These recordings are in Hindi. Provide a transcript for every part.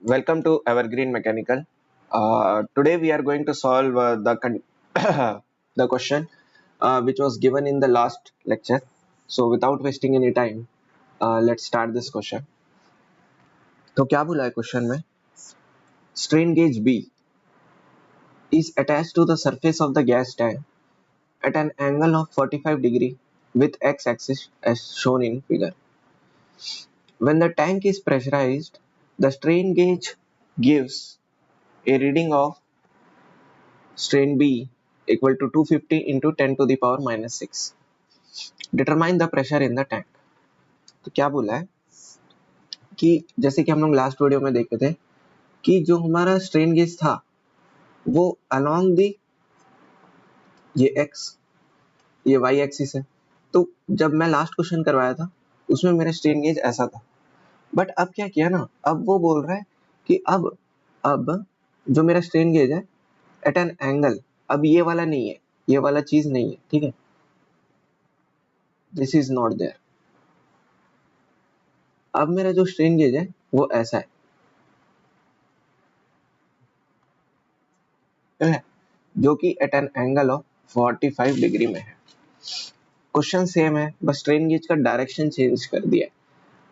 Welcome to Evergreen Mechanical. Today we are going to solve the question which was given in the last lecture. So without wasting any time, let's start this question. तो क्या बोला है क्वेश्चन में? Strain gauge B is attached to the surface of the gas tank at an angle of 45 degree with x-axis as shown in figure. When the tank is pressurized, the strain gauge gives a reading of strain B equal to 250 into 10 to the power minus 6. Determine the pressure in the tank. तो क्या बोला है कि जैसे कि हम लोग लास्ट वीडियो में देखे थे कि जो हमारा स्ट्रेन गेज था वो अलोंग दी ये x ये y एक्सिस है। तो जब मैं लास्ट क्वेश्चन करवाया था उसमें मेरा स्ट्रेन गेज ऐसा था, बट अब क्या किया ना, अब वो बोल रहा है कि अब जो मेरा स्ट्रेन गेज है एट एन एंगल, अब ये वाला नहीं है, ये वाला चीज नहीं है, ठीक है, दिस इज नॉट देयर। अब मेरा जो स्ट्रेन गेज है वो ऐसा है जो कि at an angle of 45 degree में है। क्वेश्चन सेम है, बस स्ट्रेन गेज का डायरेक्शन चेंज कर दिया है।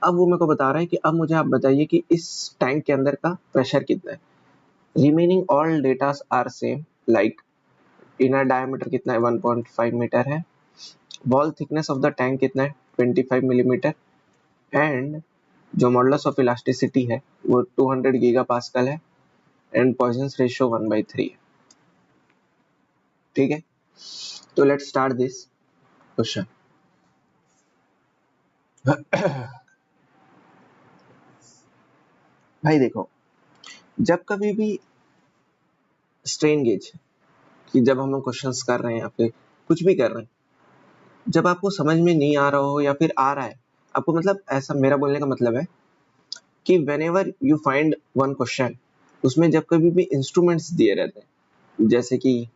अब वो मेरे को बता रहा है कि अब मुझे आप बताइए कि इस टैंक के अंदर का प्रेशर कितना है। Remaining all datas are same, like inner diameter कितना है 1.5 मीटर है, wall thickness of the tank कितना है 25 मिलीमीटर, एंड जो मॉडुलस ऑफ इलास्टिसिटी है वो 200 गीगा पास्कल है, एंड पॉइजंस रेशियो 1/3 है। ठीक है, तो लेट्स स्टार्ट दिस क्वेश्चन। भाई देखो, जब कभी भी स्ट्रेन गेज कि जब हम लोग क्वेश्चंस कर रहे हैं या फिर कुछ भी कर रहे हैं, जब आपको समझ में नहीं आ रहा हो या फिर आ रहा है आपको, मतलब ऐसा मेरा बोलने का मतलब है कि whenever you find one question, उसमें जब कभी भी इंस्ट्रूमेंट्स दिए रहते हैं, जैसे कि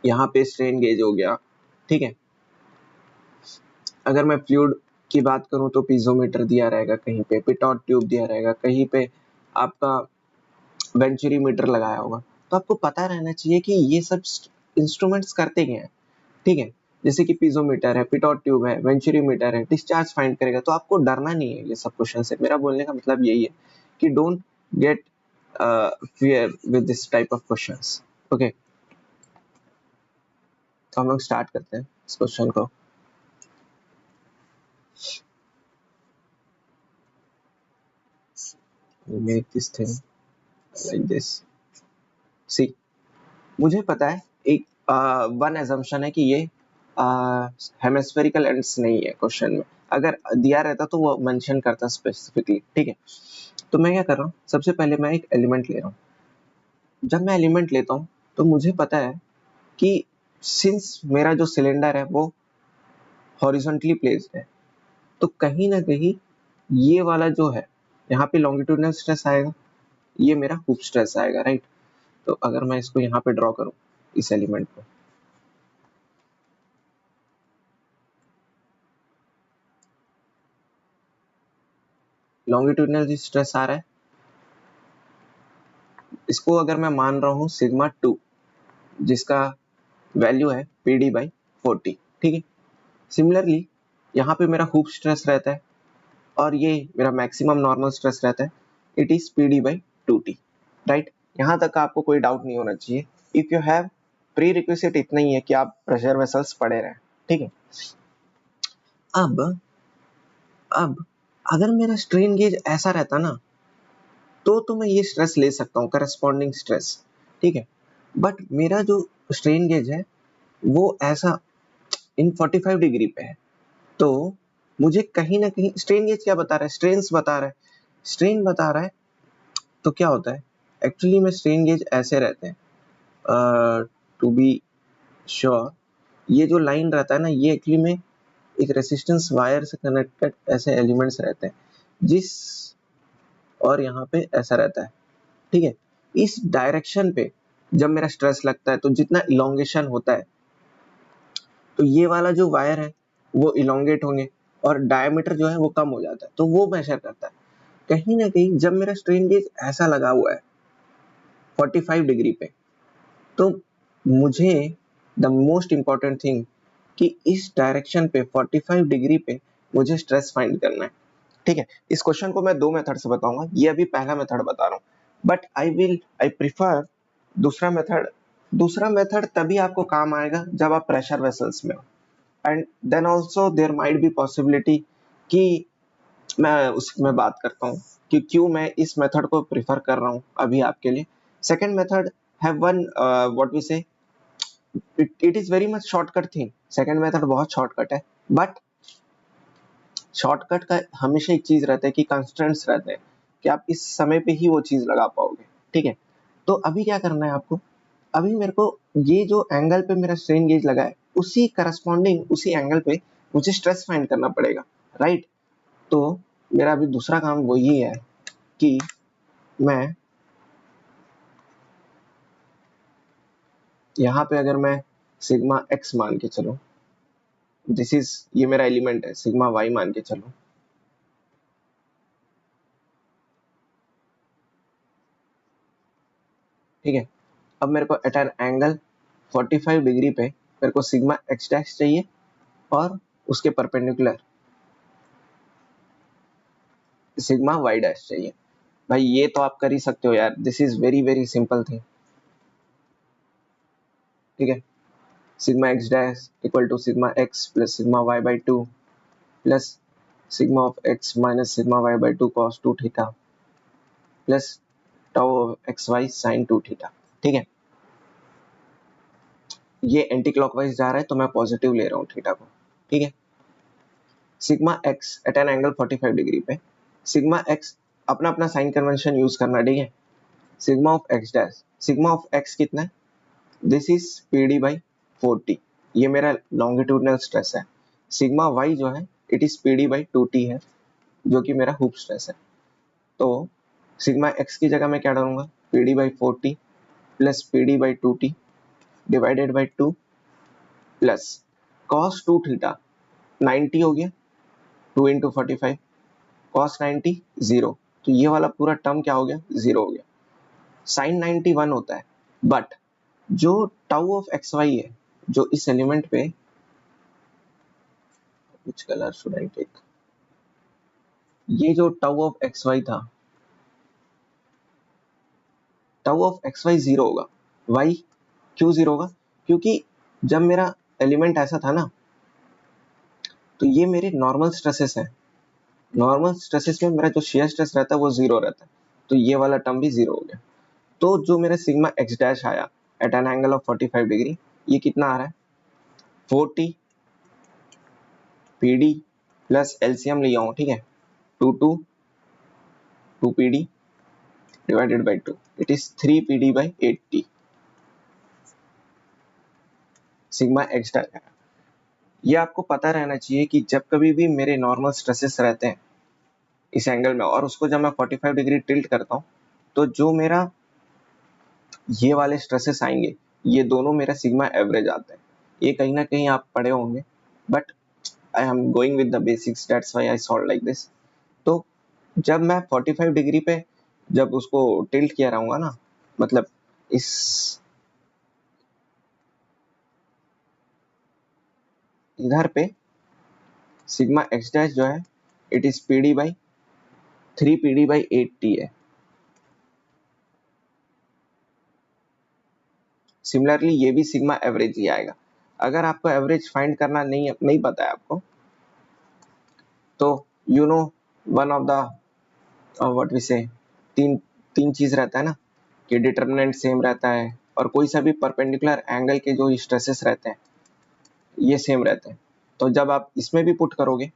यहाँ पे स्ट्रेन गेज हो गया, ठीक है, अगर मैं फ्लूइड की बात करूं तो पीजोमीटर दिया रहेगा, कहीं पे पिटॉट ट्यूब दिया रहेगा, कहीं पे आपका वेंचुरी मीटर लगाया होगा, तो आपको पता रहना चाहिए कि ये सब इंस्ट्रूमेंट्स करते क्या हैं। ठीक है, जैसे कि पीजोमीटर है, पिटॉट ट्यूब है, वेंचुरी मीटर है, डिस्चार्ज फाइंड करेगा, तो आपको डरना नहीं है ये सब क्वेश्चन से। मेरा बोलने का मतलब यही है कि don't get fear with this type of questions. Okay, तो हम लोग स्टार्ट करते हैं इस क्वेश्चन को। Make this thing like this. See, मुझे पता है एक वन assumption है कि ये हेमिस्फेरिकल एंड्स नहीं है क्वेश्चन में, अगर दिया रहता तो वो मेंशन करता स्पेसिफिकली। ठीक है, तो मैं क्या कर रहा हूँ, सबसे पहले मैं एक एलिमेंट ले रहा हूँ। जब मैं एलिमेंट लेता हूँ तो मुझे पता है कि सिंस मेरा जो सिलेंडर है वो हॉरिजॉन्टली प्लेस्ड है, तो कहीं ना कहीं ये वाला जो है यहाँ पे लॉन्गिट्यूडनल स्ट्रेस आएगा, ये मेरा हुप स्ट्रेस आएगा, राइट। तो अगर मैं इसको यहाँ पे ड्रॉ करूँ इस एलिमेंट को, लॉन्गिट्यूडनल स्ट्रेस आ रहा है, इसको अगर मैं मान रहा हूँ सिग्मा 2, जिसका वैल्यू है PD/40। ठीक है, सिमिलरली यहाँ पे मेरा हुप स्ट्रेस रहता है और ये मेरा मैक्सिमम नॉर्मल स्ट्रेस रहता है, इट इज PD/2T, राइट। यहाँ तक का आपको कोई डाउट नहीं होना चाहिए। If you have pre requisite इतना ही है कि आप प्रेशर वेसल्स पढ़े रहें। ठीक है, अब अगर मेरा स्ट्रेन गेज ऐसा रहता ना तो मैं ये स्ट्रेस ले सकता हूँ, करस्पॉन्डिंग स्ट्रेस। ठीक है, बट मेरा जो स्ट्रेन गेज है वो ऐसा इन 45 डिग्री पे है, तो मुझे कहीं ना कहीं स्ट्रेन गेज क्या बता रहा है, स्ट्रेन बता रहा है। तो क्या होता है एक्चुअली में, स्ट्रेन गेज ऐसे रहते हैं, टू बी श्योर, ये जो लाइन रहता है ना, ये एक्चुअली में एक रेसिस्टेंस वायर से कनेक्टेड ऐसे एलिमेंट्स रहते हैं, जिस और यहाँ पे ऐसा रहता है। ठीक है, इस डायरेक्शन पे जब मेरा स्ट्रेस लगता है तो जितना इलोंगेशन होता है, तो ये वाला जो वायर है वो इलोंगेट होंगे और डायमीटर जो है वो कम हो जाता है, तो वो मेजर करता है। कहीं ना कहीं जब मेरा स्ट्रेन गेज ऐसा लगा हुआ है 45 डिग्री पे, तो मुझे द मोस्ट इम्पॉर्टेंट थिंग कि इस डायरेक्शन पे 45 डिग्री पे मुझे स्ट्रेस फाइंड करना है। ठीक है, इस क्वेश्चन को मैं दो मेथड से बताऊंगा, ये अभी पहला मेथड बता रहा हूँ, बट आई प्रिफर दूसरा मेथड। दूसरा मेथड तभी आपको काम आएगा जब आप प्रेशर वेसल्स में हो, and then also there might be possibility कि मैं उसमें बात करता हूँ कि क्यों मैं इस मेथड को प्रिफर कर रहा हूँ अभी आपके लिए। Second method have one what we say, it is very much shortcut thing. Second method बहुत शॉर्टकट है, बट शॉर्टकट का हमेशा एक चीज रहता है कि कंस्ट्रेंट्स रहते हैं कि आप इस समय पे ही वो चीज लगा पाओगे। ठीक है, तो अभी क्या करना है आपको, अभी मेरे को ये जो एंगल पे मेरा स्ट्रेन गेज लगा है उसी करस्पॉन्डिंग उसी एंगल पे मुझे स्ट्रेस फाइंड करना पड़ेगा, राइट। तो मेरा अभी दूसरा काम वही है कि मैं यहाँ पे अगर मैं सिग्मा एक्स मान के चलूं, दिस इज ये मेरा एलिमेंट है, सिग्मा वाई मान के चलूं, ठीक है। अब मेरे को एट एन एंगल 45 डिग्री पे मेरे को सिग्मा एक्स डैश चाहिए और उसके परपेंडिकुलर सिग्मा वाई डैश चाहिए। भाई ये तो आप कर ही सकते हो यार, this is very very simple thing. ठीक है, sigma x dash equal to sigma x plus sigma y by two plus sigma of x minus sigma y by two cos two theta plus tau of x y sine two theta. ठीक है, ये एंटी क्लॉकवाइज जा रहा है तो मैं पॉजिटिव ले रहा हूँ थीटा को। ठीक है, sigma x at an angle 45 degree पे, सिग्मा एक्स अपना अपना साइन कन्वेंशन यूज करना। ठीक है, sigma of x dash, sigma of x कितना है, this is P D by 40, ये मेरा लॉन्गिट्यूडनल स्ट्रेस है। सिग्मा वाई जो है it is P D by 2t है, जो कि मेरा हुप स्ट्रेस है। तो सिग्मा एक्स की जगह मैं क्या डालूंगा, P D by 40 plus P D by 2t divided by 2 plus cos 2 theta 90 हो गया, 2 इंटू 45 कॉस 90 जीरो, तो ये वाला पूरा टर्म क्या हो गया, जीरो हो गया। साइन 91 होता है, बट जो टाउ ऑफ एक्स वाई है, जो इस एलिमेंट पे, which color should I take, ये जो टाउ ऑफ एक्स वाई था, tau of x y zero होगा। वाई क्यों जीरो होगा, क्योंकि जब मेरा एलिमेंट ऐसा था ना, तो ये मेरे नॉर्मल स्ट्रेसेस हैं, नॉर्मल स्ट्रेसेस में मेरा जो शेयर स्ट्रेस रहता है वो जीरो रहता है, तो ये वाला टर्म भी जीरो हो गया। तो जो मेरा सिग्मा एक्स डैश आया at an angle of 45 degree, ये कितना आ रहा है, 40 पी डी प्लस एलसीएम लिया हूँ, ठीक है, 2 P D divided by 2, it is 3 P D by 80 sigma x dash. ये आपको पता रहना चाहिए कि जब कभी भी मेरे नॉर्मल स्ट्रेसेस रहते हैं इस एंगल में, और उसको जब मैं 45 डिग्री टिल्ट करता हूँ, तो जो मेरा ये वाले स्ट्रेसेस आएंगे, ये दोनों मेरा सिग्मा एवरेज आता है। ये कहीं ना कहीं आप पढ़े होंगे, but I am going with the basics, that's why I solve like this. तो जब मैं 45 डिग्री पे जब उसको टिल्ट किया रहूंगा ना, मतलब इस इधर पे सिग्मा एक्स डैश जो है it is P D by 3 P D by 8t है। सिमिलरली ये भी सिग्मा एवरेज ही आएगा। अगर आपको एवरेज फाइंड करना नहीं पता है आपको, तो you know one of the what we say, तीन तीन चीज रहता है ना, कि डिटर्मिनेंट सेम रहता है और कोई सा भी परपेंडिकुलर एंगल के जो स्ट्रेसेस रहते हैं ये सेम रहते हैं। तो जब आप इसमें भी पुट करोगे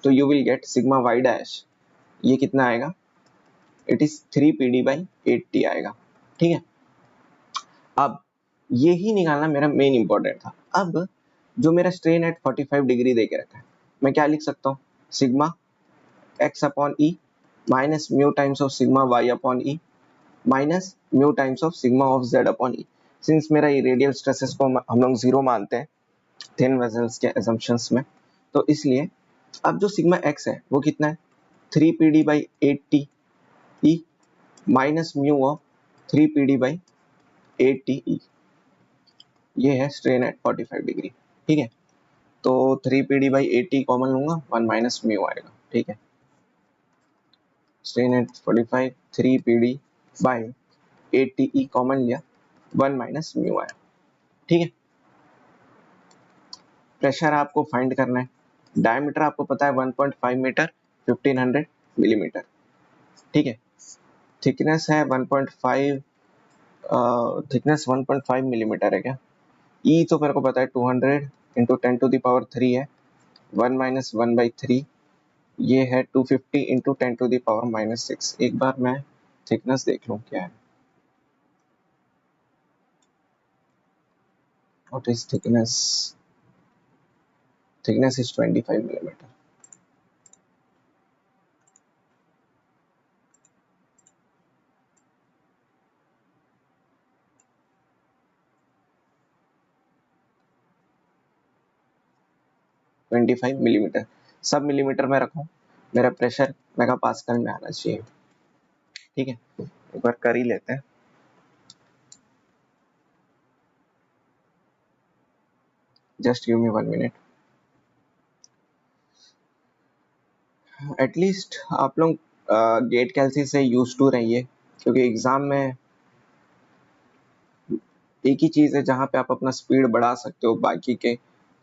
तो you will get sigma y dash, ये कितना आएगा, it is 3 P D by 8t आएगा। ठीक है, अब ये ही निकालना मेरा मेन इंपॉर्टेंट था। अब जो मेरा स्ट्रेन एट 45 डिग्री दे के रखा है, मैं क्या लिख सकता हूँ, sigma x upon E minus mu times of sigma y upon E minus mu times of sigma of z upon E. Since मेरा ये रेडियल स्ट्रेसेस को हम लोग जीरो मानते हैं थिन वेसल्स के assumptions में, तो इसलिए अब जो सिग्मा एक्स है वो कितना है, 3 PD/8 TE minus mu of 3 PD/8 TE। ये है स्ट्रेन एट 45 डिग्री। ठीक है, तो 3 PD/8 कॉमन लूंगा, 1 माइनस म्यू आएगा। ठीक है, strain at 45, 3 PD/8 TE common लिया, 1 माइनस म्यू आया। ठीक है, प्रेशर आपको फाइंड करना है, डायमीटर आपको पता है 1.5 मीटर, 1500 मिलीमीटर। ठीक है, थिकनेस है 1.5, थिकनेस 1.5 मिलीमीटर है क्या? ई तो मेरे को पता है 200 इंटू 10⁻³ है, 1 माइनस 1/3, ये है 250 इंटू 10⁻⁻6। एक बार मैं थिकनेस देख लूँ क्या है, what is thickness? Thickness is 25 millimetre. सब मिलीमीटर में रखूं, मेरा प्रेशर मेगा पास्कल में आना चाहिए। ठीक है, एक बार कर ही लेते हैं। Just give me 1 minute. At least आप लोग गेट कैलसी से यूज टू रहिए, क्योंकि एग्जाम में एक ही चीज है जहां पे आप अपना स्पीड बढ़ा सकते हो बाकी के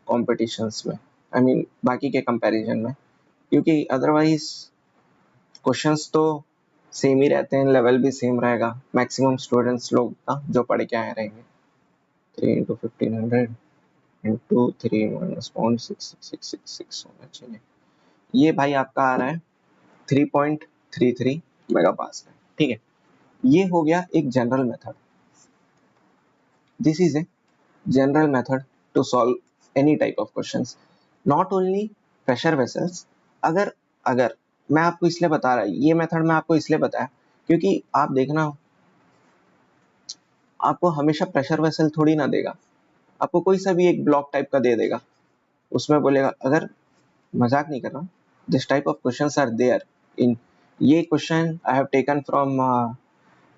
कॉम्पिटिशन्स में, आई मीन बाकी के कंपैरिजन में, क्योंकि अदरवाइज क्वेश्चंस तो सेम ही रहते हैं, लेवल भी सेम रहेगा मैक्सिमम स्टूडेंट्स लोग का जो पढ़ के आए रहेंगे। 3 इंटू 1500 इंटू 3 माइनस 0.6666 होना चाहिए। ये भाई आपका आ रहा है 3.33 मेगा पास्कल। ठीक है, ये हो गया एक general method. This is a general method to solve any type of questions, not only pressure vessels. अगर अगर मैं आपको इसलिए बता रहा, ये मेथड मैं आपको इसलिए बताया क्योंकि आप देखना, आपको हमेशा प्रेशर वेसल थोड़ी ना देगा, आपको कोई सा भी एक ब्लॉक टाइप का दे देगा, उसमें बोलेगा, अगर मजाक नहीं कर रहा हूँ, this type of questions are there in, ये question I have taken from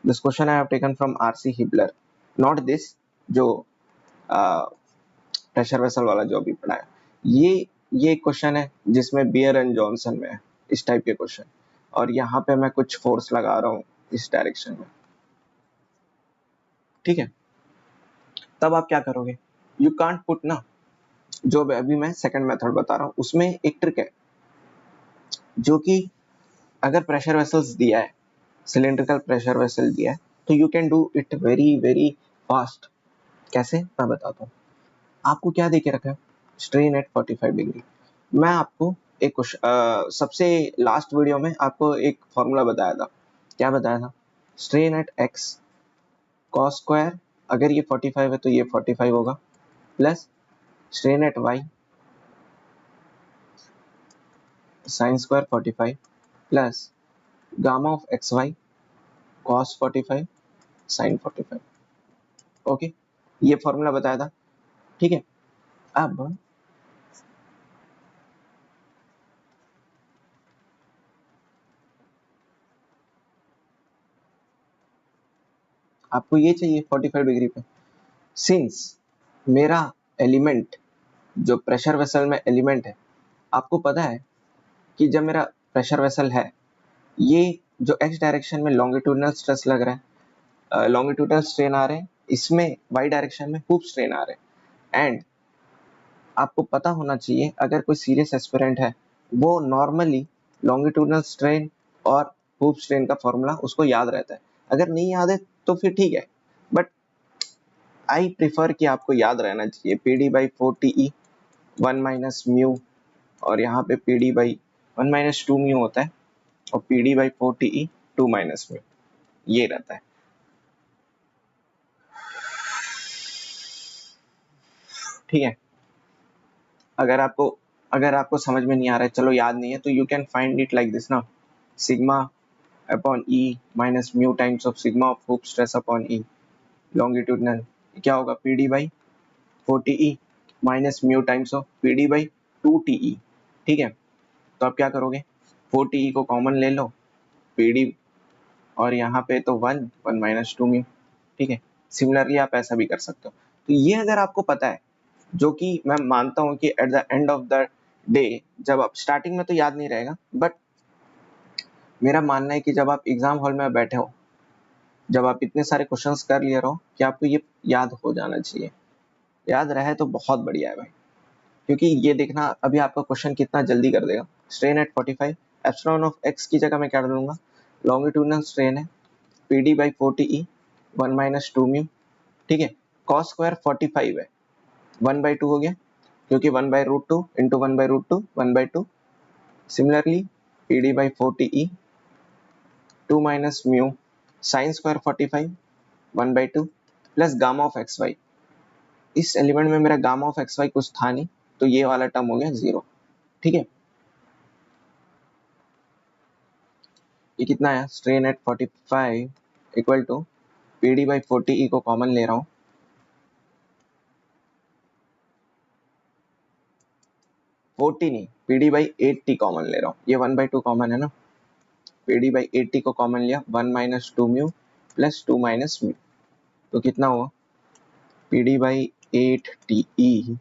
this question I have taken from R C Hibbeler, not this जो प्रेशर वेसल वाला जो अभी पढ़ाया। ये क्वेश्चन है जिसमें बियर एंड जॉनसन में है इस टाइप के क्वेश्चन, और यहाँ पे मैं कुछ फोर्स लगा रहा हूँ इस डायरेक्शन में। ठीक है, तब आप क्या करोगे, यू कांट पुट ना, जो अभी मैं सेकंड मेथड बता रहा हूँ उसमें एक ट्रिक है, जो कि अगर प्रेशर वेसल्स दिया है, सिलेंड्रिकल प्रेशर वेसल दिया है, तो you can do it very very fast. कैसे, मैं बताता हूँ। आपको क्या देके रखा है, स्ट्रेन एट 45 डिग्री। मैं आपको एक सबसे लास्ट वीडियो में आपको एक फॉर्मूला बताया था। क्या बताया था? Strain at x cos square, अगर ये 45 है तो ये 45 होगा, plus strain at y sine square 45 plus gamma of x y cos 45 sine 45। Okay, ये फॉर्मूला बताया था। ठीक है, अब आपको ये चाहिए 45 डिग्री पे, सिंस मेरा एलिमेंट जो प्रेशर वेसल में एलिमेंट है, आपको पता है कि जब मेरा प्रेशर वेसल है, ये जो एक्स डायरेक्शन में लॉन्गिट्यूडनल स्ट्रेस लग रहा है, लॉन्गिट्यूडनल स्ट्रेन आ रहे हैं, इसमें वाई डायरेक्शन में हूप स्ट्रेन आ रहे हैं। एंड आपको पता होना चाहिए, अगर कोई सीरियस एस्पिरेंट है वो नॉर्मली लॉन्गिट्यूडनल स्ट्रेन और हूप स्ट्रेन का फॉर्मूला उसको याद रहता है, अगर नहीं याद है तो फिर ठीक है, बट आई प्रिफर कि आपको याद रहना चाहिए PD/4 TE 1 माइनस म्यू, और यहाँ पे PD/1 - 2 म्यू होता है, और PD/4 TE 2 माइनस म्यू, ये रहता है। ठीक है, अगर आपको समझ में नहीं आ रहा है, चलो याद नहीं है, तो you can find it like this ना, sigma upon E minus mu times of sigma of hoop stress upon E longitudinal, क्या होगा, PD/4 TE minus mu times of PD/2 TE। ठीक है, तो आप क्या करोगे, 4TE को कॉमन ले लो, PD और यहाँ पे तो 1 माइनस 2 म्यू, ठीक है। सिमिलरली आप ऐसा भी कर सकते हो। तो ये अगर आपको पता है, जो कि मैं मानता हूँ कि at the end of the day, जब आप स्टार्टिंग में तो याद नहीं रहेगा, बट मेरा मानना है कि जब आप एग्जाम हॉल में बैठे हो, जब आप इतने सारे क्वेश्चंस कर लिए रहो, कि आपको ये याद हो जाना चाहिए। याद रहे तो बहुत बढ़िया है भाई, क्योंकि ये देखना अभी आपका क्वेश्चन कितना जल्दी कर देगा। Strain at 45, epsilon of x की जगह मैं क्या डालूंगा, लॉन्गिट्यूडनल स्ट्रेन है, PD by 4TE 1 minus 2 mu, ठीक है। कॉस स्क्वायर 45 है, 1/2 हो गया, क्योंकि 1/√2 into 1/√2 1/2। Similarly PD by 4TE 2 minus mu sine square 45 1/2 plus gamma of x y. इस एलिमेंट में मेरा गामा ऑफ एक्स वाई कुछ था नहीं, तो ये वाला टर्म हो गया 0, ठीक है। ये कितना है, strain at 45 equal to PD by 40E को कॉमन ले रहा हूँ, 40 नहीं, PD बाई 80 कॉमन ले रहा हूँ, ये 1/2 कॉमन है ना, PD बाई 80 को कॉमन लिया, 1 minus 2 mu plus 2 minus mu, तो कितना हुआ, PD by 8TE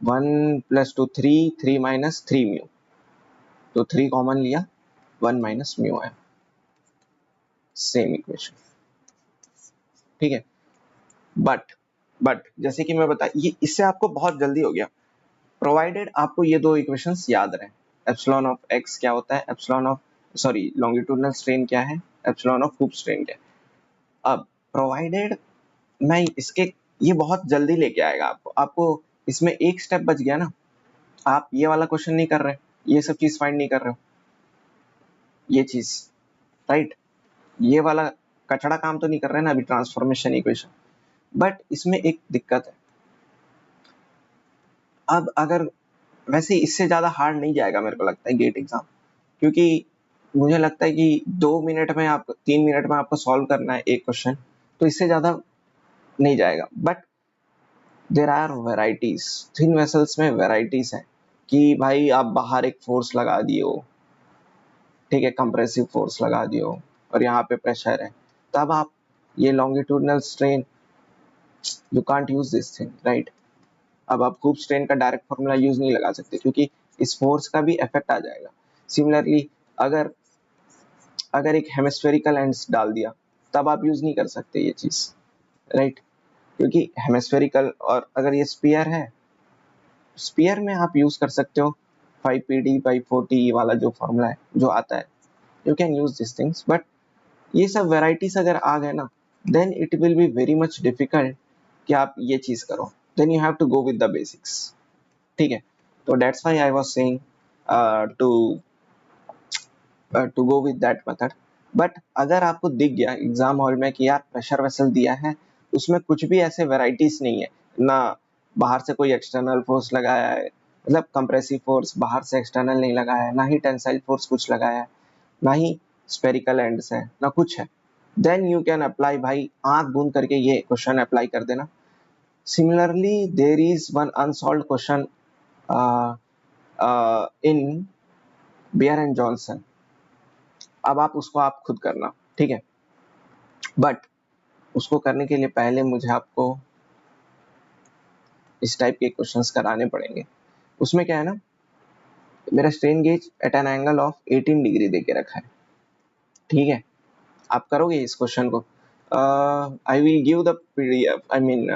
1 plus 2 3, 3 minus 3 mu, तो 3 कॉमन लिया, 1 माइनस म्यू आया, सेम इक्वेशन, ठीक है। बट जैसे कि मैं बता, ये इससे आपको बहुत जल्दी हो गया, प्रोवाइडेड आपको ये दो इक्वेशंस याद रहे। एप्सिलॉन ऑफ एक्स क्या होता है, epsilon of sorry longitudinal strain क्या है, एप्सिलॉन ऑफ हुप स्ट्रेन क्या है। अब प्रोवाइडेड मैं इसके, ये बहुत जल्दी लेके आएगा आपको इसमें एक स्टेप बच गया ना। आप ये वाला क्वेश्चन नहीं कर रहे, ये सब चीज फाइंड नहीं कर रहे हो, ये चीज राइट, ये वाला कचड़ा काम तो नहीं कर रहे ना अभी, ट्रांसफॉर्मेशन इक्वेशन। बट इसमें एक दिक्कत है, अब अगर वैसे इससे ज्यादा हार्ड नहीं जाएगा मेरे को लगता है गेट एग्जाम, क्योंकि मुझे लगता है कि 2 मिनट में आप 3 मिनट में आपको सॉल्व करना है एक क्वेश्चन, तो इससे ज्यादा नहीं जाएगा। But there are varieties, thin vessels में वेराइटीज है, कि भाई आप बाहर एक फोर्स लगा दिए हो, ठीक है, कंप्रेसिव फोर्स लगा दिए हो, और यहाँ पे प्रेशर है, तब आप ये longitudinal strain, you can't use this thing right. अब आप हुप स्ट्रेन का डायरेक्ट फॉर्मूला यूज नहीं लगा सकते, क्योंकि इस फोर्स का भी इफेक्ट आ जाएगा। सिमिलरली अगर अगर एक हेमिस्फेरिकल एंड्स डाल दिया, तब आप यूज नहीं कर सकते ये चीज राइट, क्योंकि हेमिस्फेरिकल, और अगर ये स्पीयर है, स्पीयर में आप यूज कर सकते हो 5PD बाई 40 वाला जो फॉर्मूला है जो आता है, you can use this things. But ये सब वेराइटीज अगर आ गए ना, then it will be very much difficult कि आप ये चीज करो, then you have to go with the basics, ठीक है। तो that's why I was saying to to go with that method. But अगर आपको दिख गया एग्जाम हॉल में कि यार प्रेशर वेसल दिया है, उसमें कुछ भी ऐसे वेराइटीज नहीं है ना, बाहर से कोई एक्सटर्नल फोर्स लगाया है, मतलब कंप्रेसिव फोर्स बाहर से एक्सटर्नल नहीं लगाया है, ना ही टेंसाइल फोर्स कुछ लगाया है, ना ही स्पेरिकल एंड्स है, ना कुछ है, देन यू कैन अप्लाई भाई, आंख बंद करके ये क्वेश्चन अप्लाई कर देना। Similarly there is one unsolved question in Beer and Johnson, अब आप उसको आप खुद करना, ठीक है। बट उसको करने के लिए पहले मुझे आपको इस टाइप के क्वेश्चंस कराने पड़ेंगे। उसमें क्या है ना, मेरा strain gauge at an angle of 18 degree देके रखा है, ठीक है। आप करोगे इस क्वेश्चन को, I will give the PDF, I mean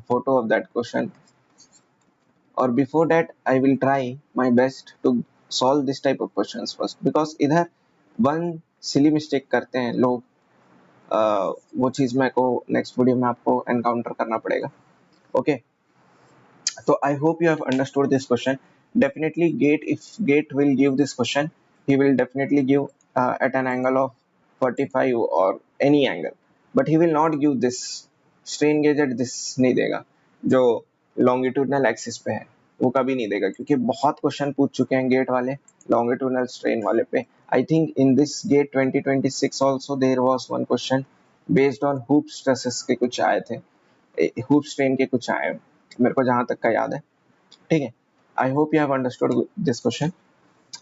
photo of that question, और before that I will try my best to solve this type of questions first, because इधर वन सिली मिस्टेक करते हैं लोग, वो चीज मेरे को नेक्स्ट वीडियो में आपको एनकाउंटर करना पड़ेगा, okay. So I hope you have understood this question. Definitely gate, if gate will give this question, he will definitely give at an angle of 45 or any angle, but he will not give this strain gauge at this, नहीं देगा जो longitudinal axis पे है, वो कभी नहीं देगा, क्योंकि बहुत क्वेश्चन पूछ चुके हैं गेट वाले longitudinal strain वाले पे। I think in this gate 2026 also there was one question based on hoop stresses के कुछ आए थे, हुप स्ट्रेन के कुछ आए मेरे को जहां तक का याद है, ठीक है। I hope you have understood this question.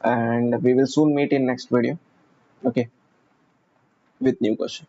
and we will soon meet in next video. Okay, with new question.